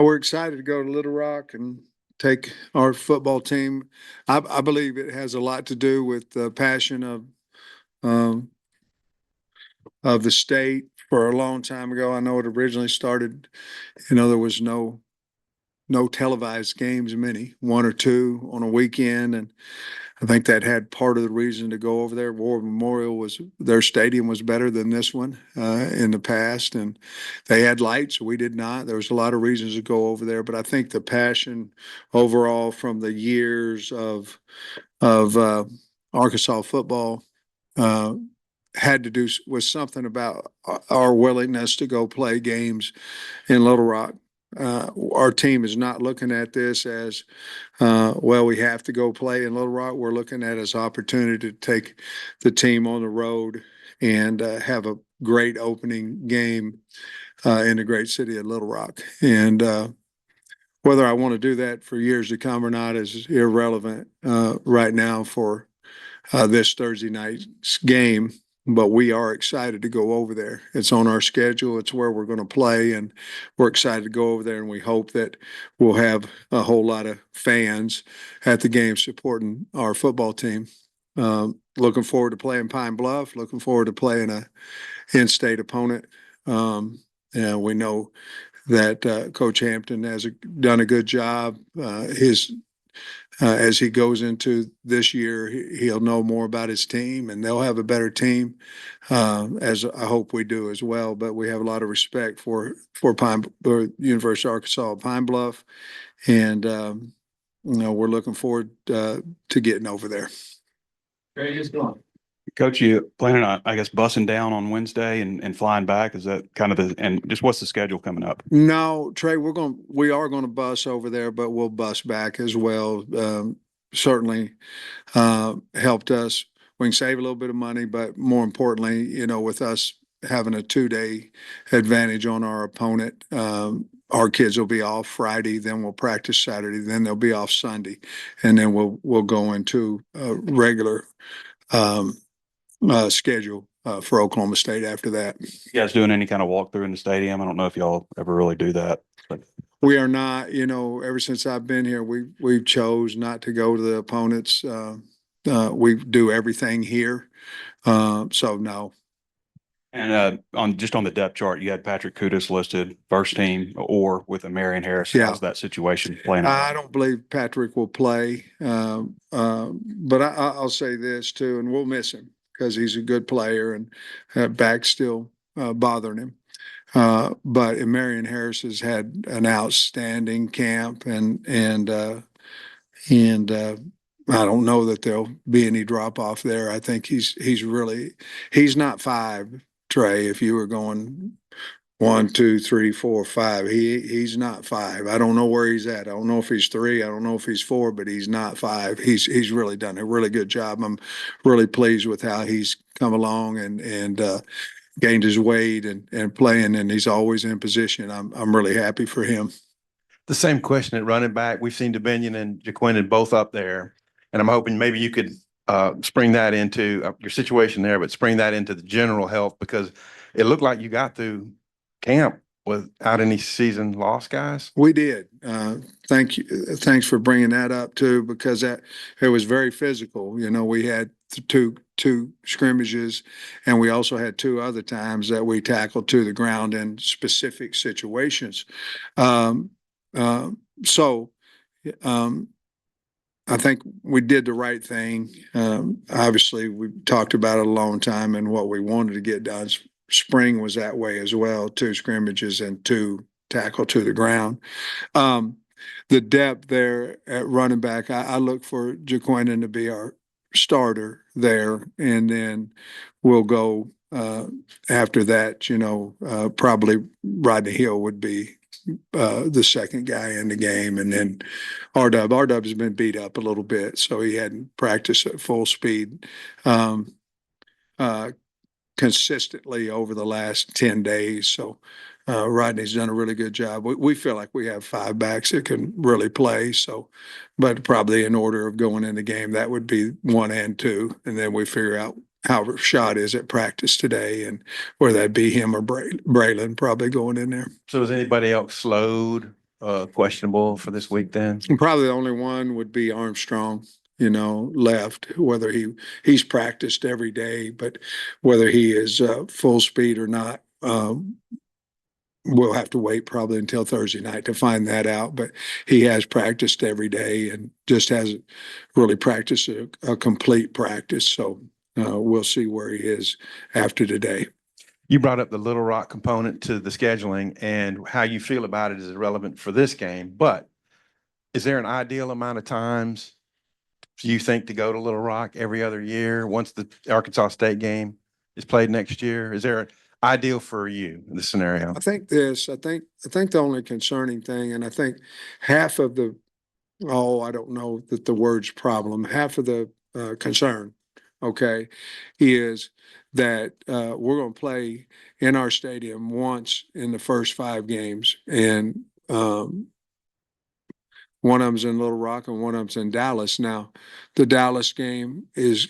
We're excited to go to Little Rock and take our football team. I believe it has a lot to do with the passion um, of the state. For a long time ago, I know it originally started. There was no televised games, many, one or two on a weekend, and I think that had part of the reason to go over there. War Memorial was their stadium was better than this one in the past, and they had lights. We did not. There was a lot of reasons to go over there, but I think the passion overall from the years of Arkansas football uh, had to do with something about our willingness to go play games in Little Rock. Our team is not looking at this as well, we have to go play in Little Rock. We're looking at it as opportunity to take the team on the road and have a great opening game in the great city of Little Rock. And whether I want to do that for years to come or not is irrelevant right now for this Thursday night's game. But we are excited to go over there. It's on our schedule. It's where we're going to play, and we're excited to go over there. And we hope that we'll have a whole lot of fans at the game supporting our football team. Looking forward to playing Pine Bluff. Looking forward to playing a in-state opponent. And we know that Coach Hampton has done a good job. As he goes into this year, he'll know more about his team, and they'll have a better team, as I hope we do as well. But we have a lot of respect for University of Arkansas Pine Bluff, and we're looking forward to getting over there. Very good going. Coach, you planning on, I guess, bussing down on Wednesday and flying back? Is that kind of and just what's the schedule coming up? No, Trey, we are going to bus over there, but we'll bus back as well. Certainly helped us. We can save a little bit of money, but more importantly, with us having a 2-day advantage on our opponent, our kids will be off Friday, then we'll practice Saturday, then they'll be off Sunday, and then we'll go into a regular schedule for Oklahoma State after that. You guys doing any kind of walkthrough in the stadium? I don't know if y'all ever really do that. But we are not. Ever since I've been here, we chose not to go to the opponents. We do everything here, so no. And on the depth chart, you had Patrick Kudus listed first team or with a Marion Harris. Yeah. How's that situation playing out? I don't believe Patrick will play, but I'll say this too, and we'll miss him because he's a good player and back still bothering him. But Marion Harris has had an outstanding camp, and I don't know that there'll be any drop off there. I think he's not 5, Trey. If you were going 1, 2, 3, 4, 5, he's not 5. I don't know where he's at. I don't know if he's 3. I don't know if he's 4, but he's not 5. He's really done a really good job. I'm really pleased with how he's come along and gained his weight and playing, and he's always in position. I'm really happy for him. The same question at running back. We've seen DeBinion and Jaquindon both up there, and I'm hoping maybe you could spring that into your situation there, but spring that into the general health, because it looked like you got through camp without any season loss, guys. We did. Thank you. Thanks for bringing that up too, because it was very physical. We had two scrimmages, and we also had 2 other times that we tackled to the ground in specific situations. So I think we did the right thing. Obviously, we talked about it a long time and what we wanted to get done. Spring was that way as well, 2 scrimmages and 2 tackle to the ground. The depth there at running back, I look for Jaquindon to be our starter there, and then we'll go after that. Probably Rodney Hill would be the second guy in the game, and then R-Dub has been beat up a little bit, so he hadn't practiced at full speed consistently over the last 10 days. So Rodney's done a really good job. We feel like we have 5 backs that can really play. So, but probably in order of going in the game, that would be 1 and 2. And then we figure out how Rashad is at practice today, and whether that be him or Braylon probably going in there. So is anybody else slowed questionable for this week then? And probably the only one would be Armstrong, left, whether he's practiced every day, but whether he is full speed or not, we'll have to wait probably until Thursday night to find that out. But he has practiced every day and just hasn't really practiced a complete practice. So we'll see where he is after today. You brought up the Little Rock component to the scheduling and how you feel about it is relevant for this game, but is there an ideal amount of times you think to go to Little Rock every other year once the Arkansas State game is played next year? Is there an ideal for you in this scenario? I think the only concerning thing, and I think half of the, I don't know that the word's problem, half of the concern, okay, is that we're going to play in our stadium once in the first 5 games, and one of them's in Little Rock and one of them's in Dallas. Now, the Dallas game is,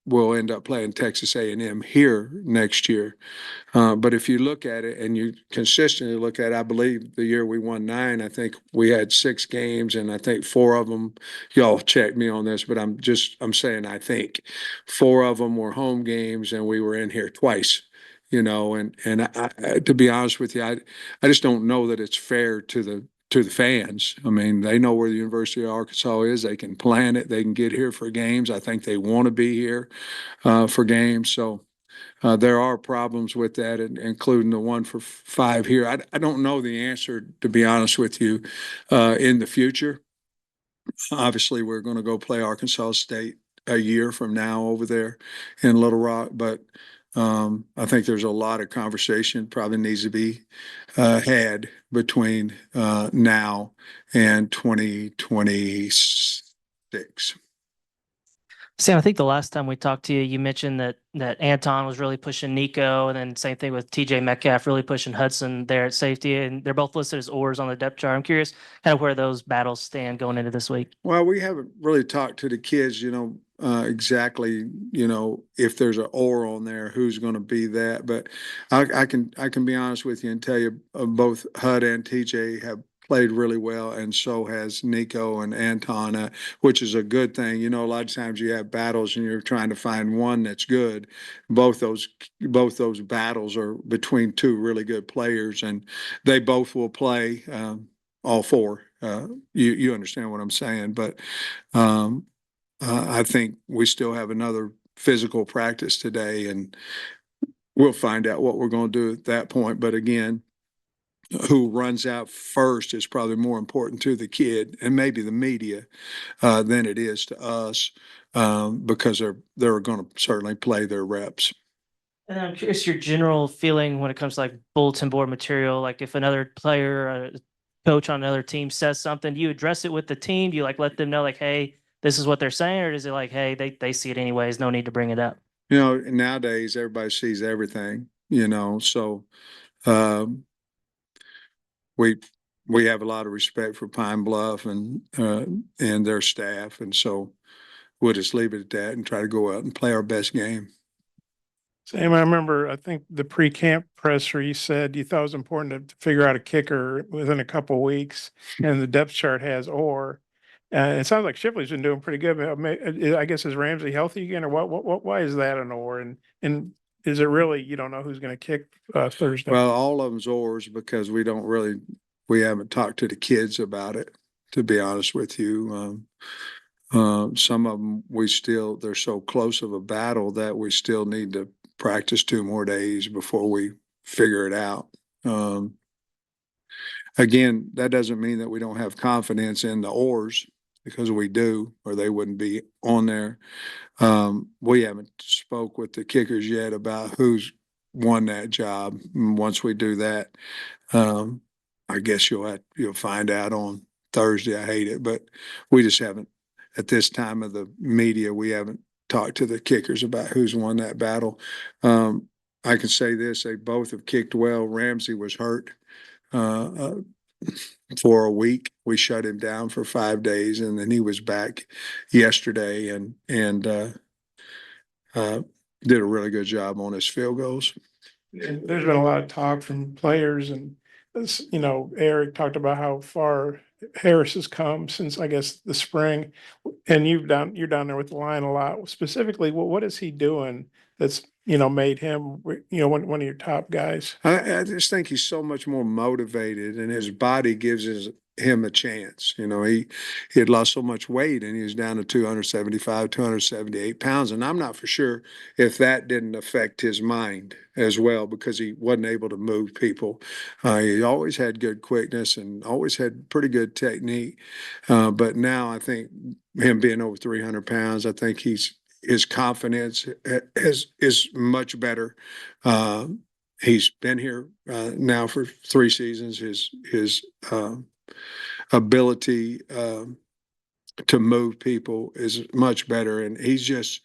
we'll end up playing Texas A&M here next year. But if you look at it and you consistently look at it, I believe the year we won 9, I think we had 6 games, and I think 4 of them, y'all check me on this, but I'm saying I think 4 of them were home games, and we were in here twice. And I, to be honest with you, I just don't know that it's fair to the fans. I mean, they know where the University of Arkansas is. They can plan it. They can get here for games. I think they want to be here for games. So there are problems with that, including the one for 5 here. I don't know the answer, to be honest with you, in the future. Obviously, we're going to go play Arkansas State a year from now over there in Little Rock, but I think there's a lot of conversation probably needs to be had between now and 2026. Sam, I think the last time we talked to you, you mentioned that Anton was really pushing Nico, and then same thing with TJ Metcalf really pushing Hudson there at safety, and they're both listed as oars on the depth chart. I'm curious kind of where those battles stand going into this week. Well, we haven't really talked to the kids, exactly, if there's an or on there, who's going to be that. But I can be honest with you and tell you both HUD and TJ have played really well, and so has Nico and Anton, which is a good thing. A lot of times you have battles and you're trying to find one that's good. Both those battles are between 2 really good players, and they both will play all 4. You understand what I'm saying, but I think we still have another physical practice today, and we'll find out what we're going to do at that point. But again, who runs out first is probably more important to the kid and maybe the media than it is to us, because they're going to certainly play their reps. And I'm curious your general feeling when it comes to like bulletin board material, like if another player, or coach on another team says something, do you address it with the team? Do you like let them know like, hey, this is what they're saying, or is it like, hey, they see it anyways, no need to bring it up? Nowadays everybody sees everything, so we have a lot of respect for Pine Bluff and their staff, and so we'll just leave it at that and try to go out and play our best game. Sam, I remember, I think the pre-camp presser, you said you thought it was important to figure out a kicker within a couple of weeks, and the depth chart has or. It sounds like Shipley's been doing pretty good. But I guess, is Ramsey healthy again, or why is that an or? And is it really, you don't know who's going to kick Thursday? Well, all of them's oars because we haven't talked to the kids about it, to be honest with you. Some of them they're so close of a battle that we still need to practice 2 more days before we figure it out. Again, that doesn't mean that we don't have confidence in the oars, because we do, or they wouldn't be on there. We haven't spoke with the kickers yet about who's won that job. And once we do that, I guess you'll find out on Thursday. I hate it, but we just haven't, at this time of the media, we haven't talked to the kickers about who's won that battle. I can say this, they both have kicked well. Ramsey was hurt for a week. We shut him down for 5 days, and then he was back yesterday and did a really good job on his field goals. And there's been a lot of talk from players and you know, Eric talked about how far Harris has come since, I guess, the spring. And you're down there with the line a lot. Specifically, what is he doing that's, you know, made him, you know, one of your top guys? I just think he's so much more motivated, and his body him a chance. You know, he had lost so much weight, and he was down to 275, 278 pounds. And I'm not for sure if that didn't affect his mind as well, because he wasn't able to move people. He always had good quickness and always had pretty good technique. But now I think him being over 300 pounds, I think his confidence is much better. He's been here now for 3 seasons. His ability to move people is much better, and he's just.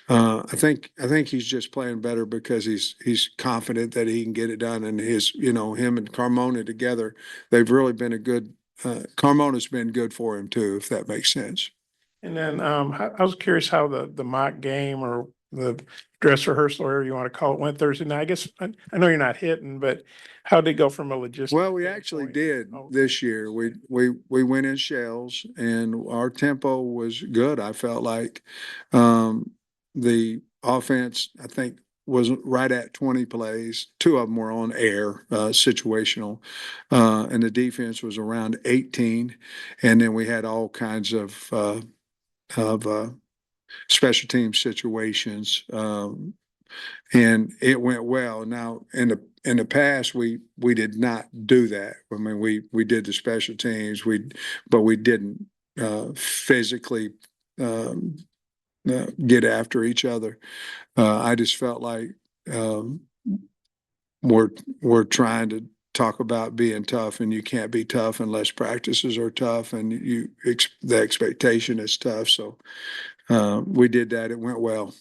I think he's just playing better because he's confident that he can get it done, and him and Carmona together, they've really been a good. Carmona's been good for him too, if that makes sense. And then I was curious how the mock game or the dress rehearsal, or whatever you want to call it, went Thursday night. I guess I know you're not hitting, but how did it go from a logistic? Well, we actually did this year. We went in shells, and our tempo was good. I felt like the offense, I think, was right at 20 plays. 2 of them were on air, situational, and the defense was around 18. And then we had all kinds of special team situations, and it went well. Now, in the past, we did not do that. I mean, we did the special teams, but we didn't physically get after each other. I just felt like we're trying to talk about being tough, and you can't be tough unless practices are tough, and the expectation is tough. So we did that. It went well.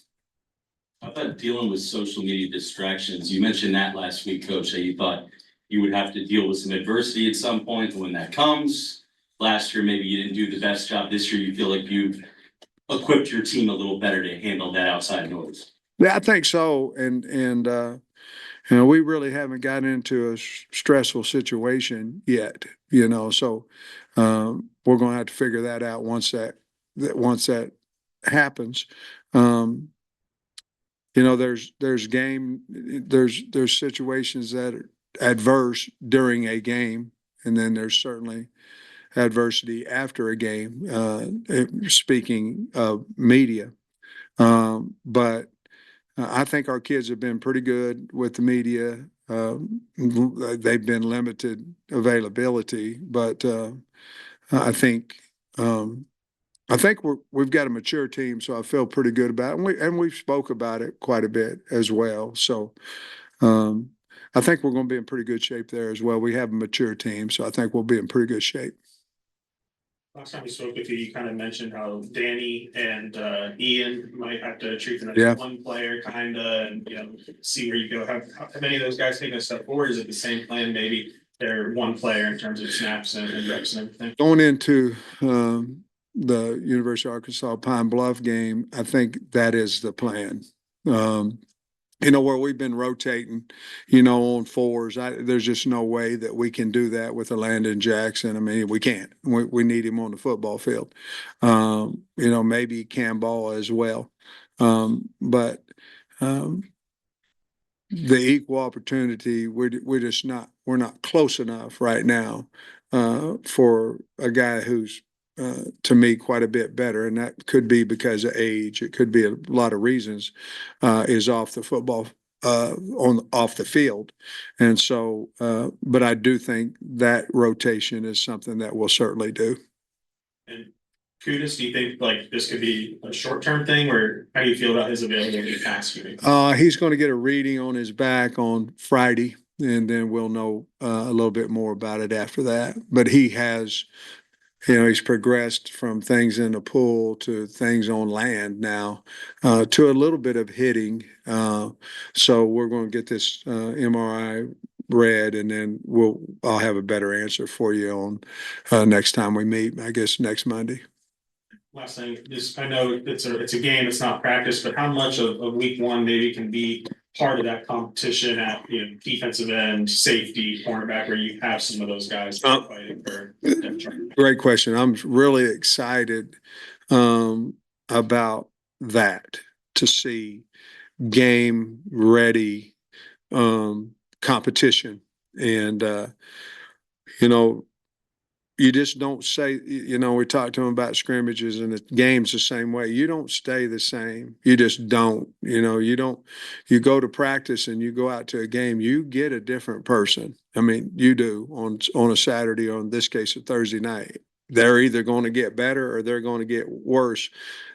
I thought dealing with social media distractions, you mentioned that last week, Coach, that you thought you would have to deal with some adversity at some point. And when that comes, last year, maybe you didn't do the best job. This year, you feel like you've equipped your team a little better to handle that outside noise. Yeah, I think so. And we really haven't gotten into a stressful situation yet, so we're going to have to figure that out once that happens. There's situations that are adverse during a game, and then there's certainly adversity after a game, speaking of media. But I think our kids have been pretty good with the media. They've been limited availability, but I think we've got a mature team, so I feel pretty good about it. And we've spoke about it quite a bit as well. So I think we're going to be in pretty good shape there as well. We have a mature team, so I think we'll be in pretty good shape. Last time we spoke with you, you kind of mentioned how Danny and Ian might have to treat them as Yeah. one player, kind of, and see where you go. Have any of those guys taken a step forward? Is it the same plan? Maybe they're one player in terms of snaps and reps and everything. Going into the University of Arkansas Pine Bluff game, I think that is the plan. Where we've been rotating, on 4s, there's just no way that we can do that with a Landon Jackson. I mean, we can't. We need him on the football field. Maybe Cam Ball as well. But the equal opportunity, we're not close enough right now for a guy who's to me quite a bit better, and that could be because of age. It could be a lot of reasons. Is off the football off the field, and so. But I do think that rotation is something that we'll certainly do. And Kudus, do you think like this could be a short-term thing, or how do you feel about his availability past you? He's going to get a reading on his back on Friday, and then we'll know a little bit more about it after that. But he has. He's progressed from things in the pool to things on land now, to a little bit of hitting. So we're going to get this MRI read, and then I'll have a better answer for you on next time we meet, I guess next Monday. Last thing, I know it's a game, it's not practice, but how much of week one maybe can be part of that competition at, defensive end, safety, cornerback, where you have some of those guys fighting for depth chart? Great question. I'm really excited about that, to see game ready competition. And you know, you just don't say, we talked to them about scrimmages, and the game's the same way. You don't stay the same. You just don't. You go to practice and you go out to a game, you get a different person. I mean, you do on a Saturday, or in this case, a Thursday night. They're either going to get better or they're going to get worse.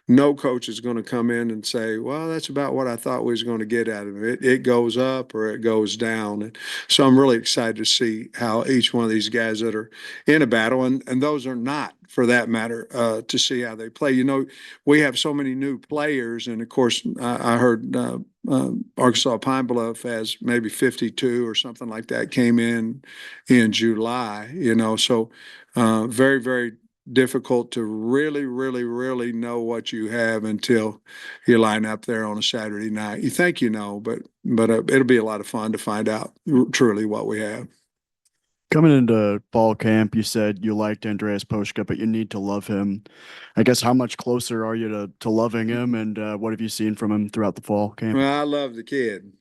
No coach is going to come in and say, well, that's about what I thought we was going to get out of it. It goes up or it goes down. And so I'm really excited to see how each one of these guys that are in a battle, and those are not, for that matter, to see how they play. We have so many new players, and of course, I heard Arkansas Pine Bluff has maybe 52 or something like that came in July, so very, very difficult to really, really, really know what you have until you line up there on a Saturday night. You think but it'll be a lot of fun to find out truly what we have. Coming into fall camp, you said you liked Andreas Poshka, but you need to love him. I guess how much closer are you to loving him, and what have you seen from him throughout the fall camp? Well, I love the kid.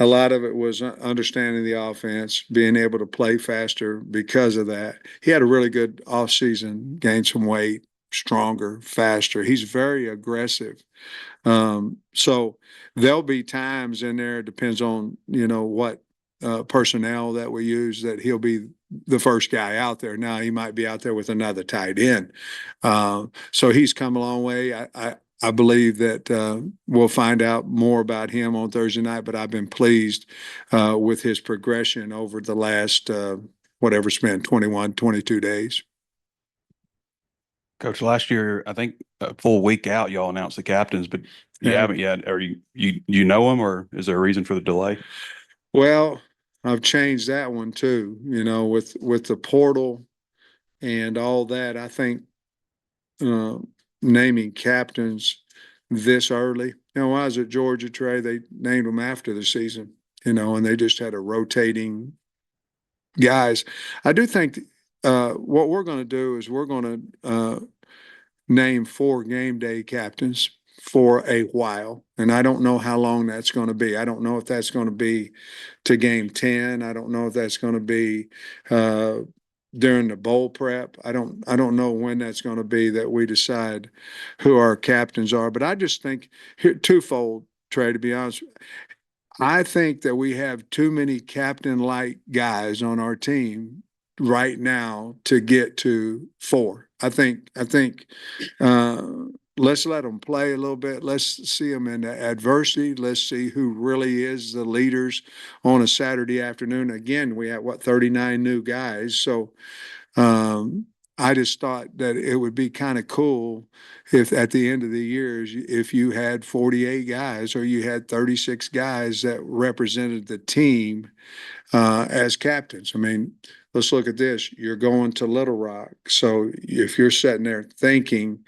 A lot of it was understanding the offense, being able to play faster because of that. He had a really good offseason, gained some weight, stronger, faster. He's very aggressive. So there'll be times in there, it depends on, what personnel that we use, that he'll be the first guy out there. Now he might be out there with another tight end. So he's come a long way. I believe that we'll find out more about him on Thursday night, but I've been pleased with his progression over the last, whatever it's been, 21, 22 days. Coach, last year, I think a full week out, y'all announced the captains, but you Yeah. haven't yet. Are you know them, or is there a reason for the delay? Well, I've changed that one too, with the portal and all that. I think naming captains this early. When I was at Georgia, Trey, they named them after the season, and they just had a rotating guys. I do think what we're going to do is we're going to name 4 game day captains for a while. And I don't know how long that's going to be. I don't know if that's going to be to game 10. I don't know if that's going to be during the bowl prep. I don't know when that's going to be that we decide who our captains are. But I just think here, twofold, Trey, to be honest. I think that we have too many captain-like guys on our team right now to get to 4. I think let's let them play a little bit. Let's see them in the adversity. Let's see who really is the leaders on a Saturday afternoon. Again, we have 39 new guys. So I just thought that it would be kind of cool if at the end of the year, if you had 48 guys or you had 36 guys that represented the team as captains. I mean, let's look at this. You're going to Little Rock. So if you're sitting there thinking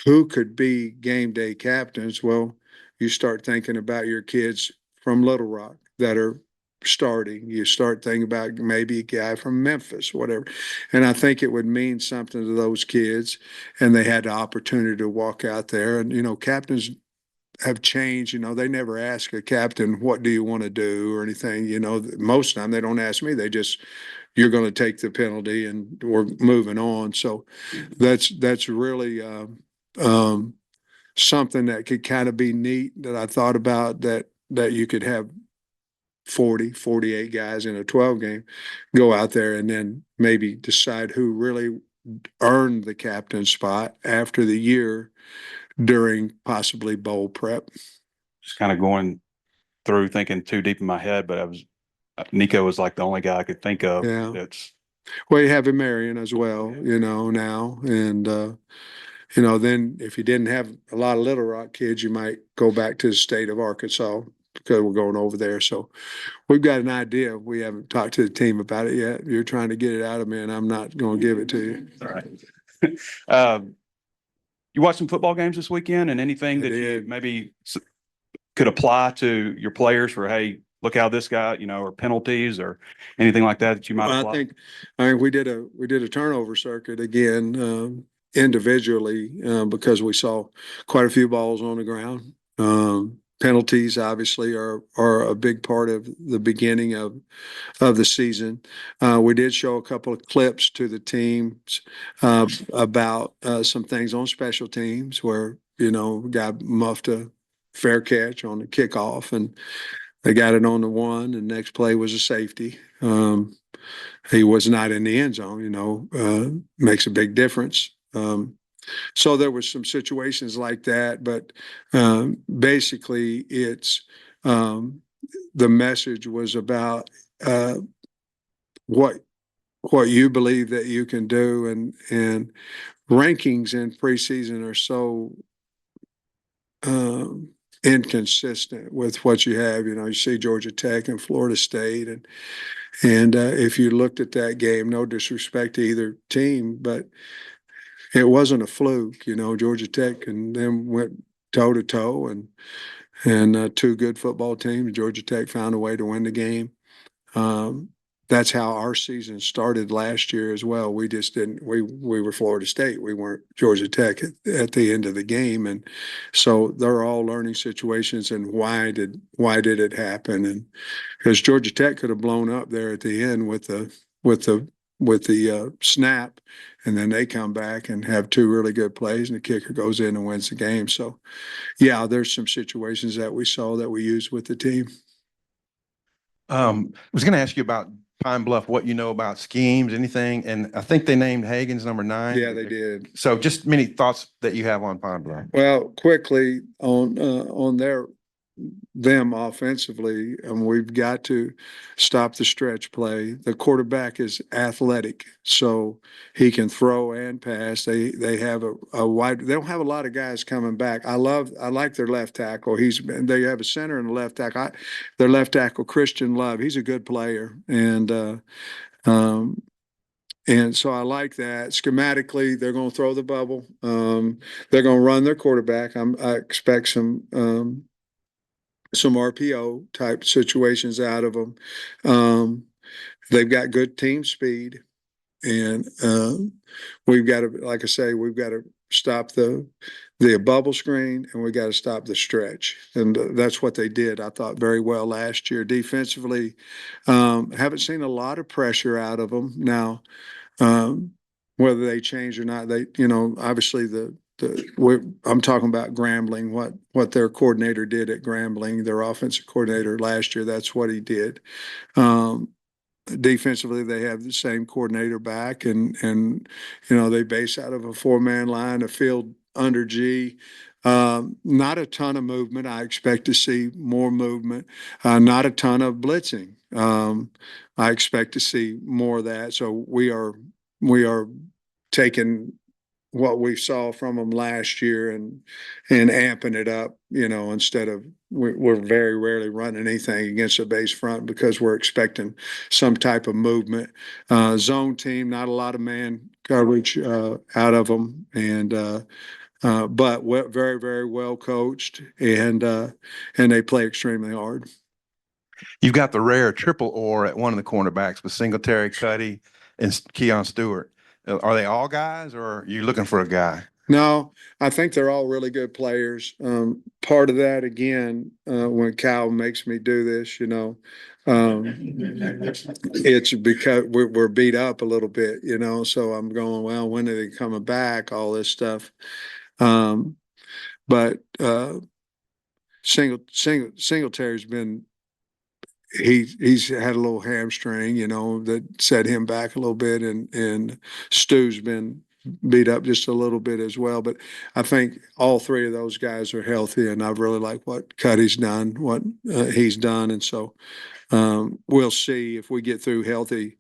who could be game day captains, well, you start thinking about your kids from Little Rock that are starting. You start thinking about maybe a guy from Memphis, whatever. And I think it would mean something to those kids, and they had the opportunity to walk out there. And, captains have changed. They never ask a captain, what do you want to do or anything. Most of the time they don't ask me. They just, you're going to take the penalty and we're moving on. So that's really something that could kind of be neat that I thought about, that you could have 48 guys in a 12 game go out there and then maybe decide who really earned the captain spot after the year during possibly bowl prep. Just kind of going through thinking too deep in my head, but Nico was like the only guy I could think of. Yeah. That's Well, you have Marion as well, now. And, then if you didn't have a lot of Little Rock kids, you might go back to the state of Arkansas because we're going over there. So we've got an idea. We haven't talked to the team about it yet. You're trying to get it out of me, and I'm not going to give it to you. all right. You watched some football games this weekend, and anything I that you did. maybe could apply to your players for, hey, look how this guy, you know, or penalties or anything like that you might Well, apply? I think we did a turnover circuit again, individually, because we saw quite a few balls on the ground. Penalties obviously are a big part of the beginning of the season. We did show a couple of clips to the teams about some things on special teams where, you know, guy muffed a fair catch on the kickoff and they got it on the one, and next play was a safety. He was not in the end zone, you know, makes a big difference. So there was some situations like that, but basically it's the message was about what you believe that you can do, and rankings in preseason are so inconsistent with what you have. You know, you see Georgia Tech and Florida State, and if you looked at that game, no disrespect to either team, but it wasn't a fluke. You know, Georgia Tech and them went toe to toe, and two good football teams. Georgia Tech found a way to win the game. That's how our season started last year as well. We just didn't. We were Florida State. We weren't Georgia Tech at the end of the game, and so they're all learning situations. And why did it happen? And because Georgia Tech could have blown up there at the end with the snap, and then they come back and have two really good plays, and the kicker goes in and wins the game. So, yeah, there's some situations that we saw that we used with the team. I was going to ask you about Pine Bluff, what you know about schemes, anything, and I think they named Hagen's number 9. Yeah, they did. So just many thoughts that you have on Pine Bluff. Well, quickly on them offensively, and we've got to stop the stretch play. The quarterback is athletic, so he can throw and pass. They have a wide. They don't have a lot of guys coming back. I like their left tackle. They have a center and a left tackle. Their left tackle, Christian Love, he's a good player, and so I like that. Schematically, they're going to throw the bubble. They're going to run their quarterback. I expect some RPO type situations out of them. They've got good team speed, and we've got to, like I say, we've got to stop the bubble screen, and we got to stop the stretch, and that's what they did. I thought very well last year defensively. Haven't seen a lot of pressure out of them now. Whether they change or not, they, you know, obviously I'm talking about Grambling, what their coordinator did at Grambling, their offensive coordinator last year. That's what he did. Defensively, they have the same coordinator back, and you know, they base out of a 4-man line, a field under G. Not a ton of movement. I expect to see more movement. Not a ton of blitzing. I expect to see more of that. So we are taking what we saw from them last year and amping it up, you know, instead of we're very rarely running anything against a base front because we're expecting some type of movement. Zone team, not a lot of man coverage out of them, and but very, very well coached, and they play extremely hard. You've got the rare triple or at one of the cornerbacks with Singletary, Cuddy, and Keon Stewart. Are they all guys, or are you looking for a guy? No, I think they're all really good players. Part of that, again, when Cal makes me do this, you know, it's because we're beat up a little bit, you know, so I'm going, well, when are they coming back? All this stuff. But Singletary's been, he's had a little hamstring, you know, that set him back a little bit, and Stu's been beat up just a little bit as well. But I think all three of those guys are healthy, and I've really liked what Cuddy's done, what he's done, and so we'll see if we get through healthy.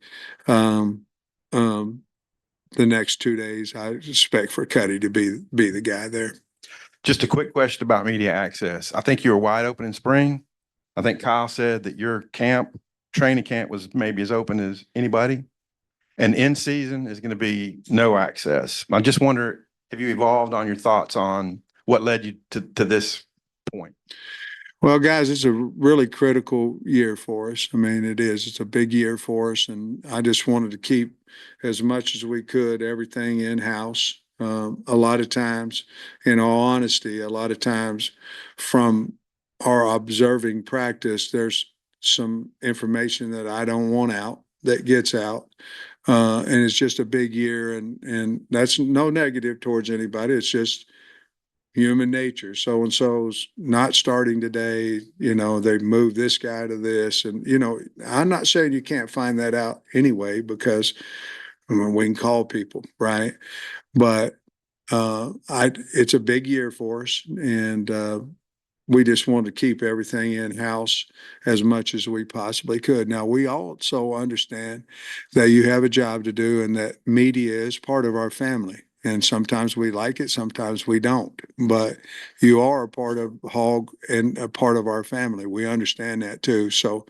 The next 2 days, I expect for Cuddy to be the guy there. Just a quick question about media access. I think you were wide open in spring. I think Kyle said that your training camp was maybe as open as anybody. And in season is going to be no access. I just wonder, have you evolved on your thoughts on what led you to this point? Well, guys, it's a really critical year for us. I mean, it is. It's a big year for us, and I just wanted to keep as much as we could everything in-house. A lot of times, in all honesty, a lot of times from our observing practice, there's some information that I don't want out that gets out. And it's just a big year, and that's no negative towards anybody. It's just human nature. So and so's not starting today. You know, they moved this guy to this, and I'm not saying you can't find that out anyway because we can call people, right? But it's a big year for us, and we just wanted to keep everything in house as much as we possibly could. Now, we also understand that you have a job to do, and that media is part of our family. And sometimes we like it, sometimes we don't. But you are a part of Hog and a part of our family. We understand that too. So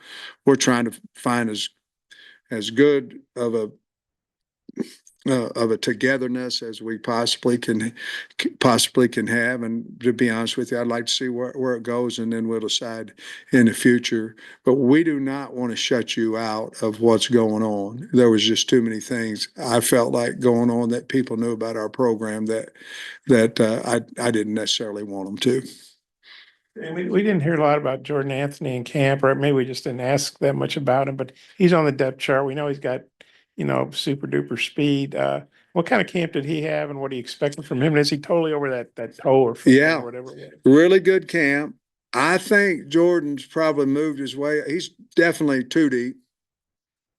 we're trying to find as good of a togetherness as we possibly can have. And to be honest with you, I'd like to see where it goes, and then we'll decide in the future. But we do not want to shut you out of what's going on. There was just too many things I felt like going on that people knew about our program that I didn't necessarily want them to. And we didn't hear a lot about Jordan Anthony in camp, or maybe we just didn't ask that much about him, but he's on the depth chart. We know he's got, super duper speed. What kind of camp did he have, and what are you expecting from him? And is he totally over that toe or foot Yeah. or whatever it was? Really good camp. I think Jordan's probably moved his way. He's definitely 2 deep,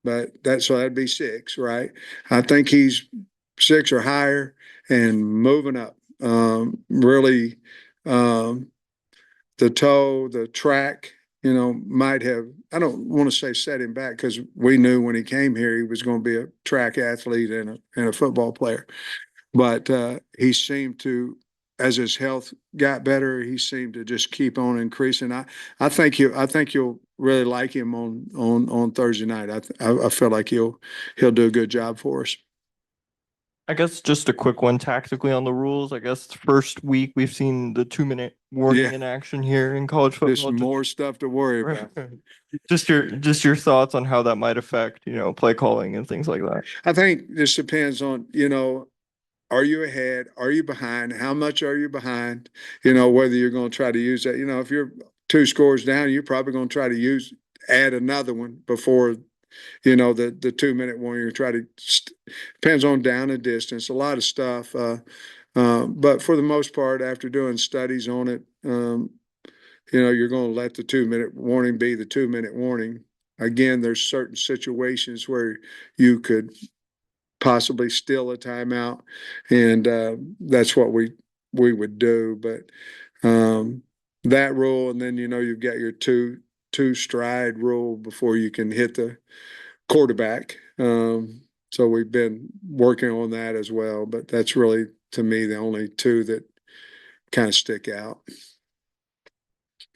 but that'd be 6, right? I think he's 6 or higher and moving up. Really, the toe, the track, might have, I don't want to say set him back, because we knew when he came here he was going to be a track athlete and a football player. But he seemed to, as his health got better, he seemed to just keep on increasing. I think you'll really like him on Thursday night. I feel like he'll do a good job for us. I guess just a quick one tactically on the rules. I guess first week we've seen the 2-minute warning Yeah. in action here in college Just football. more stuff to worry about. Just your thoughts on how that might affect, play calling and things like that. I think this depends on, are you ahead? Are you behind? How much are you behind? Whether you're going to try to use that. If you're 2 scores down, you're probably going to try to add another one before, the 2-minute one. You're trying to, depends on down and distance, a lot of stuff. But for the most part, after doing studies on it, you're going to let the 2-minute warning be the 2-minute warning. Again, there's certain situations where you could possibly steal a timeout, and that's what we would do. But that rule, and then you've got your two stride rule before you can hit the quarterback. So we've been working on that as well, but that's really, to me, the only 2 that kind of stick out.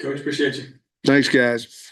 Coach, appreciate you. Thanks, guys.